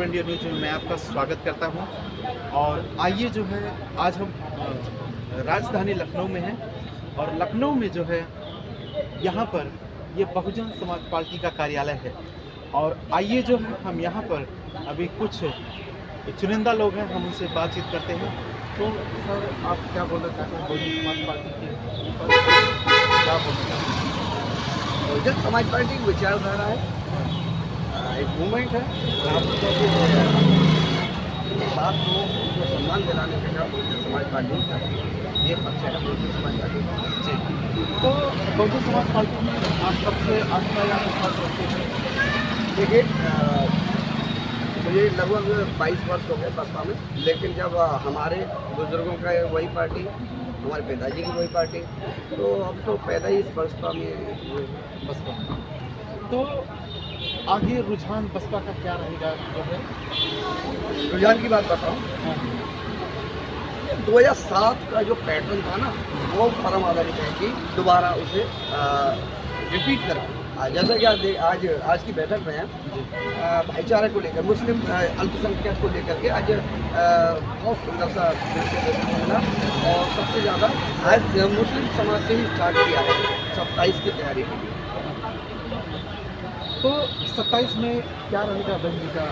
India news में मैं आपका स्वागत करता हूं। और आइए जो है आज हम राजधानी लखनऊ में हैं और लखनऊ में जो है यहां पर ये बहुजन समाज पार्टी का कार्यालय है। और आइए जो है हम यहां पर अभी कुछ चुनिंदा लोग हैं, हम उनसे बातचीत करते हैं। तो सर, आप क्या बोलना चाहते हैं बहुजन समाज पार्टी के ऊपर? क्या बोलना चाहते हैं? बहुजन समाज पार्टी की विचारधारा है, एक मूवमेंट है। बात को उनको सम्मान दिलाने का काम बहुजन समाज पार्टी करती है। ये पक्ष है बहुजन समाज पार्टी का। जी, तो बहुजन समाज पार्टी में आप सबसे आस्था या विश्वास रखते हैं? देखिए, मुझे लगभग 22 वर्ष हो गए बसपा में, लेकिन जब हमारे बुजुर्गों का वही पार्टी, हमारे पिताजी की वही पार्टी, तो अब तो पैदा ही इस बसपा में हुए। बसपा। तो आगे रुझान बसपा का क्या रहेगा जो है? रुझान की बात बताऊँ, 2007 का जो पैटर्न था ना, वो परम आधारित है कि दोबारा उसे रिपीट करें। जैसा कि आज की बैठक में भाईचारे को लेकर, मुस्लिम अल्पसंख्यक को लेकर के आज बहुत सुंदर सा मिला। और सबसे ज़्यादा आज मुस्लिम समाज से ही स्टार्ट किया है 27 की तैयारी के लिए। तो 27 में क्या रहेगा बहन जी का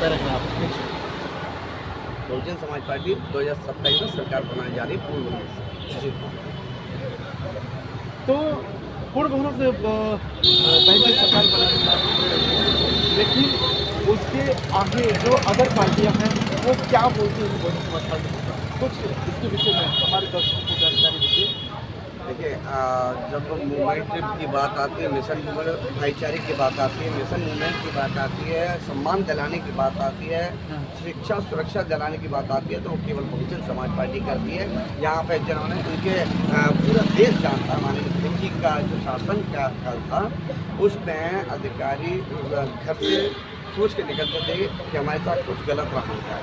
पैराग्राफ? बहुजन समाज पार्टी 2027 में सरकार बनाने जा रही है पूर्ण बहुमत से। तो पूर्ण बहुमत से बहन जी सरकार बनाने जा रही है, लेकिन उसके आगे जो अदर पार्टियां हैं वो क्या बोलती हैं बहुजन समाज पार्टी का? कुछ इसके विषय में हमारे दर्शकों को जानकारी दीजिए। देखिए, जब मूवमेंट की बात आती है, मिशन मूवमेंट, भाईचारे की बात आती है, मिशन मूवमेंट की बात आती है, सम्मान दिलाने की बात आती है, शिक्षा सुरक्षा दिलाने की बात आती है, तो केवल बहुजन समाज पार्टी करती है। यहाँ पे जिन्होंने उनके पूरा देश जानता, माननीय मोदी जी का जो शासन का था, उसमें अधिकारी घर से सोच के निकलते थे कि हमारे साथ कुछ गलत रहा है।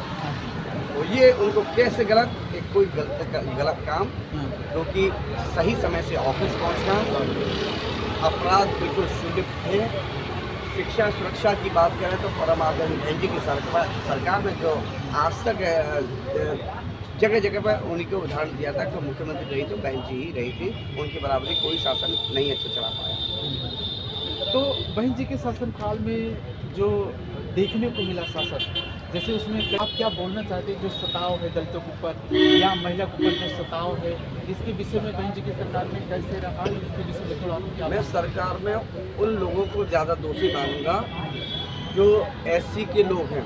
तो ये उनको कैसे गलत, कि कोई गलत काम, क्योंकि सही समय से ऑफिस पहुंचना, अपराध बिल्कुल शून्य थे। शिक्षा सुरक्षा की बात करें तो परम आदरणीय बहन जी की सरकार में जो आज तक जगह जगह पर उन्हीं को उदाहरण दिया था कि मुख्यमंत्री रही तो बहन जी ही रही थी, उनकी बराबरी कोई शासन नहीं अच्छा चला पाया। तो बहन जी के शासनकाल में जो देखने को मिला शासन, जैसे उसमें आप क्या बोलना चाहते हैं? जो सताव है दलितों के ऊपर या महिला के ऊपर जो सताव है, इसके विषय में बहन जी की सरकार में कैसे रहा, इसके विषय में थोड़ा आप क्या? मैं सरकार में उन लोगों को ज़्यादा दोषी मानूंगा जो SC के लोग हैं,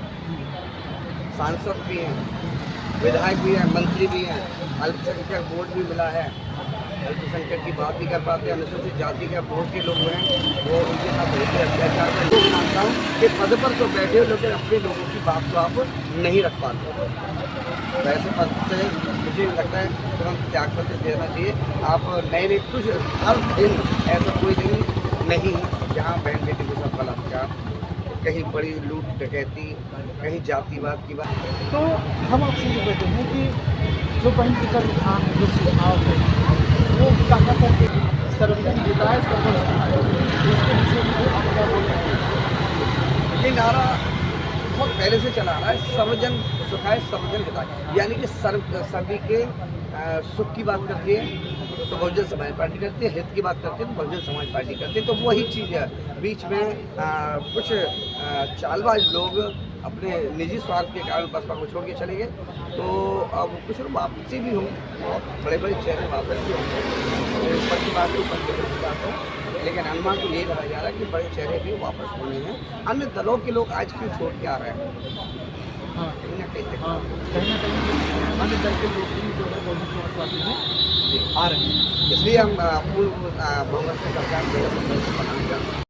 सांसद भी हैं, विधायक भी हैं, मंत्री भी हैं, अल्पसंख्यक बोर्ड भी मिला है, अल्पसंख्यक की बात नहीं कर पाते, अनुसूचित जाति का बोर्ड के लोग हैं, वो उनके साथ बहुत अत्याचार का लोग मानता हूँ कि पद पर तो बैठे हो, लेकिन अपने लोगों की बात तो आप नहीं रख पाते। वैसे पद से मुझे लगता है तुरंत त्याग पत्र देना चाहिए। आप नए कुछ हर दिन ऐसा कोई दिन नहीं जहाँ बहन बेटी के साथ बलात्कार, कहीं बड़ी लूट डकैती, कहीं जातिवाद की बात। तो हम आपसे ये कहते हैं कि जो बहन जी का रुझान है, जो सुझाव है, वो कहाँ करके सर्वजन हिताय सर्वजन सुखाय, इसके विषय में आप क्या बोल रहे हैं? ये नारा बहुत पहले से चला आ रहा है, सर्वजन सुखाय सर्वजन हिताय, यानी कि सभी के सुख की बात करती है तो बहुजन समाज पार्टी करती है, हित की बात करती है तो बहुजन समाज पार्टी करती है। तो वही चीज़ है, बीच में कुछ चालबाज लोग अपने निजी स्वार्थ के कारण बसपा को छोड़ के चले गए, तो अब कुछ लोग वापसी भी होंगे, बहुत बड़े बड़े चेहरे वापस भी होंगे, ऊपर की बात है, ऊपर की बात है, लेकिन अनुमान तो यही लगाया जा रहा है कि बड़े चेहरे भी वापस होने हैं। अन्य दलों के लोग आज क्यों छोड़ के आ रहे हैं? हाँ, कहीं ना कहीं कहीं ना कहीं अन्य दल के लोग भी जो है बहुजन समाज पार्टी में आ रहे हैं। इसलिए हम पूर्ण बहुमत से सरकार बनाने का